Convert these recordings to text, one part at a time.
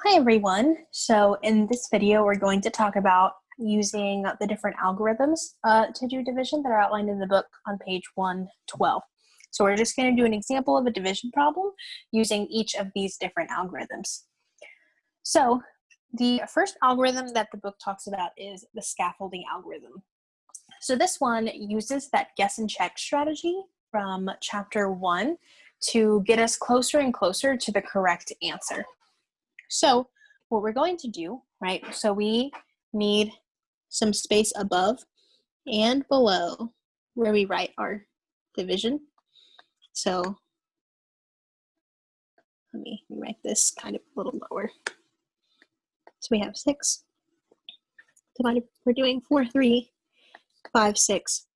Hi everyone. So in this video, we're going to talk about using the different algorithms to do division that are outlined in the book on page 112. So we're just going to do an example of a division problem using each of these different algorithms. So the first algorithm that the book talks about is the scaffolding algorithm. So this one uses that guess and check strategy from chapter 1 to get us closer and closer to the correct answer. So what we're going to do, right, so we need some space above and below where we write our division. So let me write this kind of a little lower. So we have 6 divided, we're doing 4, 3, 5, 6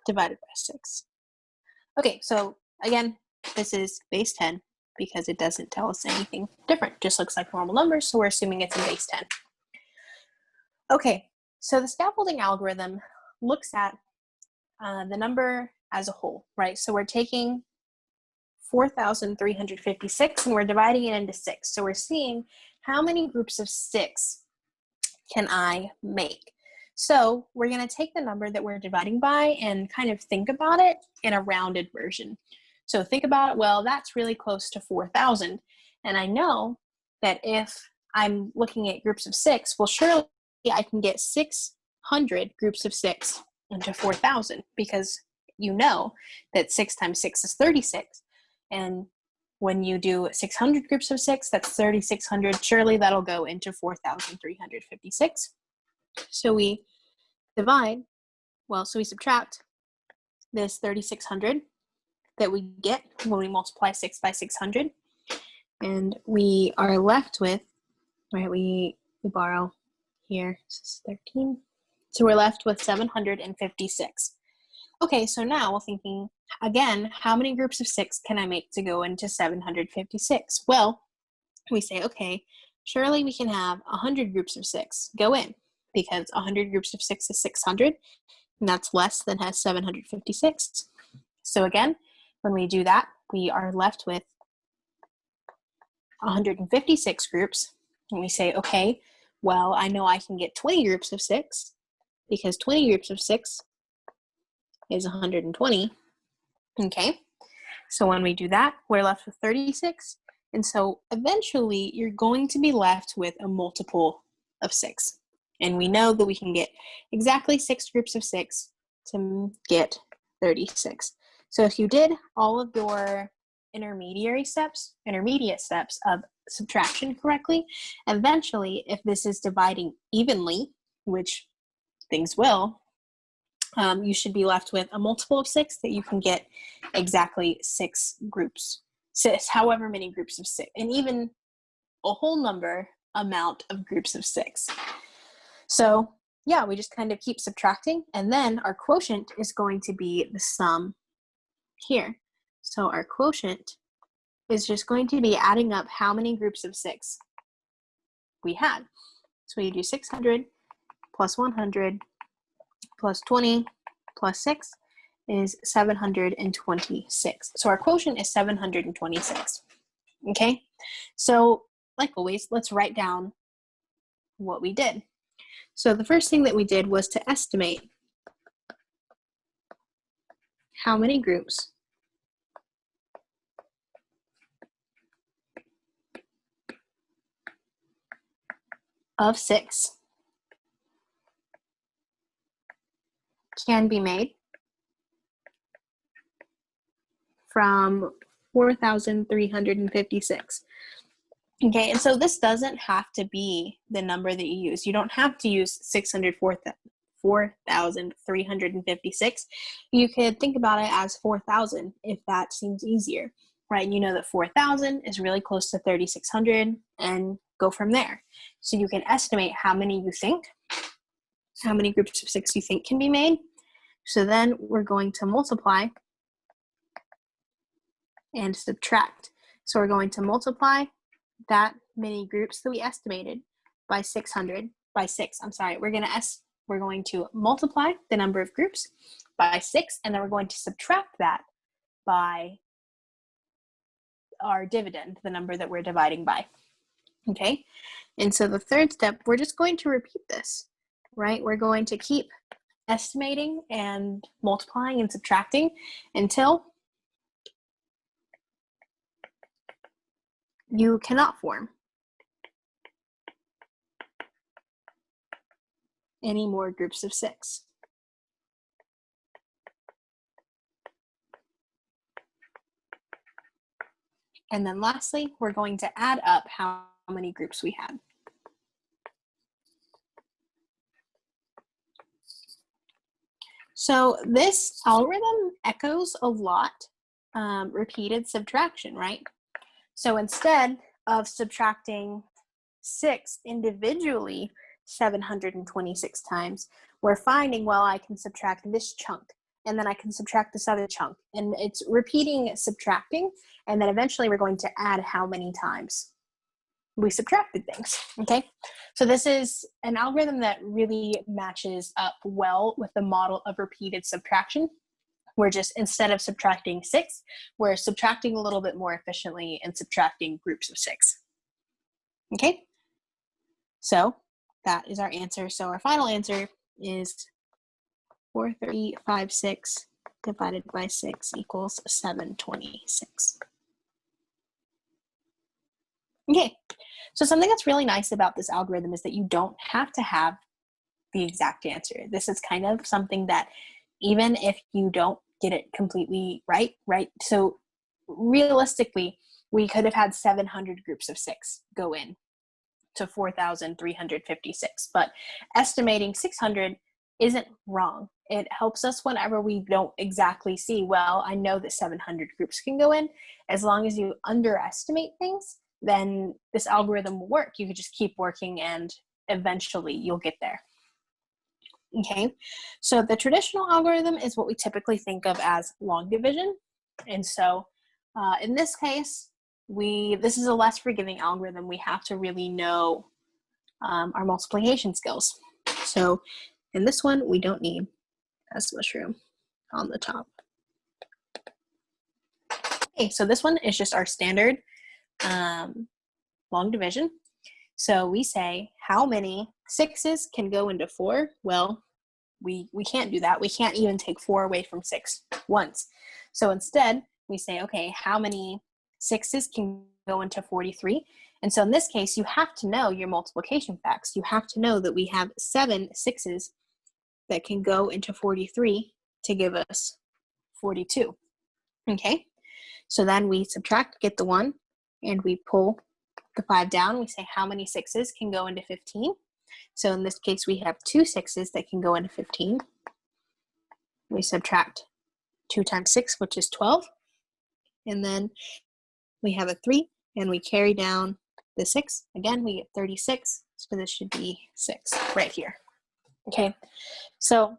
divided by 6. Okay, so again, this is base 10. Because it doesn't tell us anything different. Just looks like normal numbers, so we're assuming it's in base 10. Okay, so the scaffolding algorithm looks at the number as a whole, right? So we're taking 4,356 and we're dividing it into 6. So we're seeing how many groups of 6 can I make? So we're going to take the number that we're dividing by and kind of think about it in a rounded version. So think about it, well, that's really close to 4,000. And I know that if I'm looking at groups of 6, well, surely I can get 600 groups of 6 into 4,000 because you know that 6 times 6 is 36. And when you do 600 groups of 6, that's 3,600. Surely that'll go into 4,356. So we divide, so we subtract this 3,600 that we get when we multiply 6 by 600, and we are left with, right, we borrow here, this is 13, so we're left with 756. Okay, so now we're thinking, again, how many groups of 6 can I make to go into 756? Well, we say, okay, surely we can have 100 groups of 6 go in, because 100 groups of 6 is 600, and that's less than has 756. So again, when we do that, we are left with 156 groups. And we say, okay, well, I know I can get 20 groups of 6 because 20 groups of 6 is 120. Okay, so when we do that, we're left with 36. And so eventually you're going to be left with a multiple of 6. And we know that we can get exactly 6 groups of 6 to get 36. So if you did all of your intermediate steps of subtraction correctly, eventually, if this is dividing evenly, which things will, you should be left with a multiple of 6 that you can get exactly 6 groups, however many groups of 6, and even a whole number amount of groups of 6. So yeah, we just kind of keep subtracting, and then our quotient is going to be the sum here. So our quotient is just going to be adding up how many groups of 6 we had. So you do 600 plus 100 plus 20 plus 6 is 726. So our quotient is 726. Okay, so like always, let's write down what we did. So the first thing that we did was to estimate how many groups of 6 can be made from 4,356. Okay, and so this doesn't have to be the number that you use. You don't have to use 4,356. You could think about it as 4,000 if that seems easier, right? You know that 4,000 is really close to 3,600 and go from there. So you can estimate how many groups of 6 you think can be made. So then we're going to multiply and subtract. So we're going to multiply that many groups that we estimated by 6. We're going to multiply the number of groups by 6, and then we're going to subtract that by our dividend, the number that we're dividing by. Okay, and so the third step, we're just going to repeat this, right? We're going to keep estimating and multiplying and subtracting until you cannot form any more groups of 6. And then lastly, we're going to add up how many groups we had. So this algorithm echoes a lot repeated subtraction, right? So instead of subtracting 6 individually 726 times, we're finding, well, I can subtract this chunk, and then I can subtract this other chunk. And it's repeating subtracting, and then eventually we're going to add how many times we subtracted things, okay? So this is an algorithm that really matches up well with the model of repeated subtraction. We're just, instead of subtracting 6, we're subtracting a little bit more efficiently and subtracting groups of 6. Okay? So that is our answer. So our final answer is 43056 divided by 6 equals 726. Okay, so something that's really nice about this algorithm is that you don't have to have the exact answer. This is kind of something that even if you don't get it completely right? So realistically, we could have had 700 groups of 6 go in to 4,356, but estimating 600 isn't wrong. It helps us whenever we don't exactly see, well, I know that 700 groups can go in. As long as you underestimate things, then this algorithm will work. You could just keep working and eventually you'll get there. Okay, so the traditional algorithm is what we typically think of as long division. And so in this case, this is a less forgiving algorithm. We have to really know our multiplication skills. So in this one, we don't need as much room on the top. Okay, so this one is just our standard long division. So we say, how many 6s can go into 4? Well, we can't do that. We can't even take 4 away from 6 once. So instead, we say, okay, how many 6s can go into 43? And so in this case, you have to know your multiplication facts. You have to know that we have 7 6s that can go into 43 to give us 42. Okay, so then we subtract, get the 1, and we pull the 5 down. We say, how many 6s can go into 15? So in this case, we have 2 6s that can go into 15. We subtract 2 times 6, which is 12. And then we have a 3, and we carry down the 6. Again, we get 36. So this should be 6 right here. Okay, so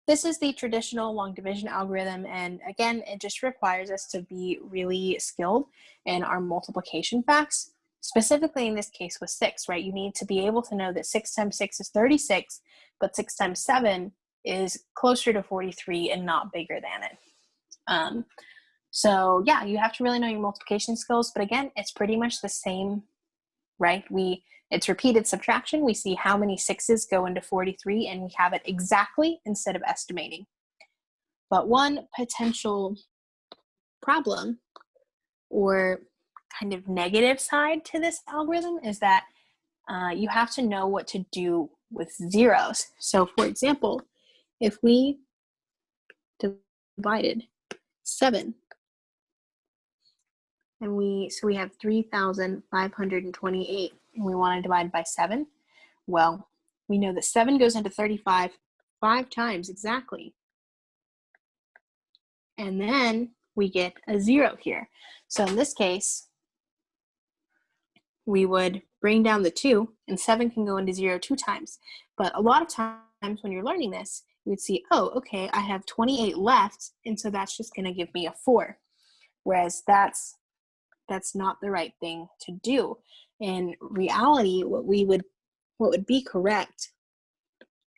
this is the traditional long division algorithm. And again, it just requires us to be really skilled in our multiplication facts. Specifically in this case with 6, right? You need to be able to know that 6 times 6 is 36, but 6 times 7 is closer to 43 and not bigger than it. So yeah, you have to really know your multiplication skills, but again, it's pretty much the same, right? It's repeated subtraction. We see how many 6s go into 43 and we have it exactly instead of estimating. But one potential problem or kind of negative side to this algorithm is that you have to know what to do with zeros. So for example, if we divided 7 and we have 3,528 and we want to divide by 7, well, we know that 7 goes into 35 5 times exactly. And then we get a 0 here. So in this case, we would bring down the 2, and 7 can go into 0 2 times. But a lot of times when you're learning this, you would see, oh, okay, I have 28 left, and so that's just going to give me a 4. Whereas that's not the right thing to do. In reality, what would be correct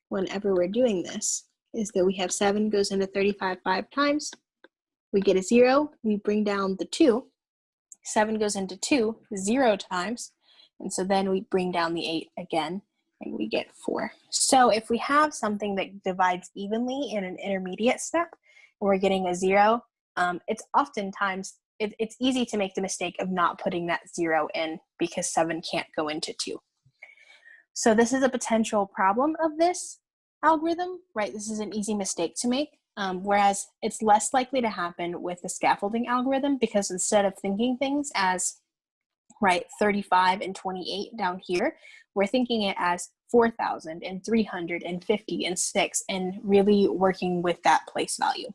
whenever we're doing this is that we have 7 goes into 35 5 times. We get a 0, we bring down the 2. 7 goes into 2 0 times. And so then we bring down the 8 again, and we get 4. So if we have something that divides evenly in an intermediate step, and we're getting a 0, it's oftentimes, it's easy to make the mistake of not putting that 0 in because 7 can't go into 2. So this is a potential problem of this algorithm, right? This is an easy mistake to make, whereas it's less likely to happen with the scaffolding algorithm, because instead of thinking things as, right, 35 and 28 down here, we're thinking it as 4,000 and 350 and 6, and really working with that place value.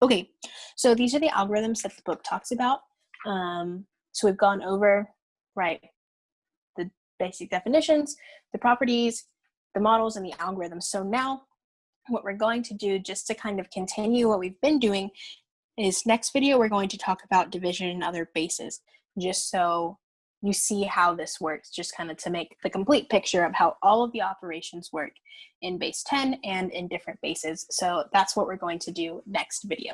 Okay, so these are the algorithms that the book talks about. So we've gone over, right, the basic definitions, the properties, the models, and the algorithms. So now what we're going to do, just to kind of continue what we've been doing, is next video we're going to talk about division and other bases, just so you see how this works, just kind of to make the complete picture of how all of the operations work in base 10 and in different bases. So that's what we're going to do next video.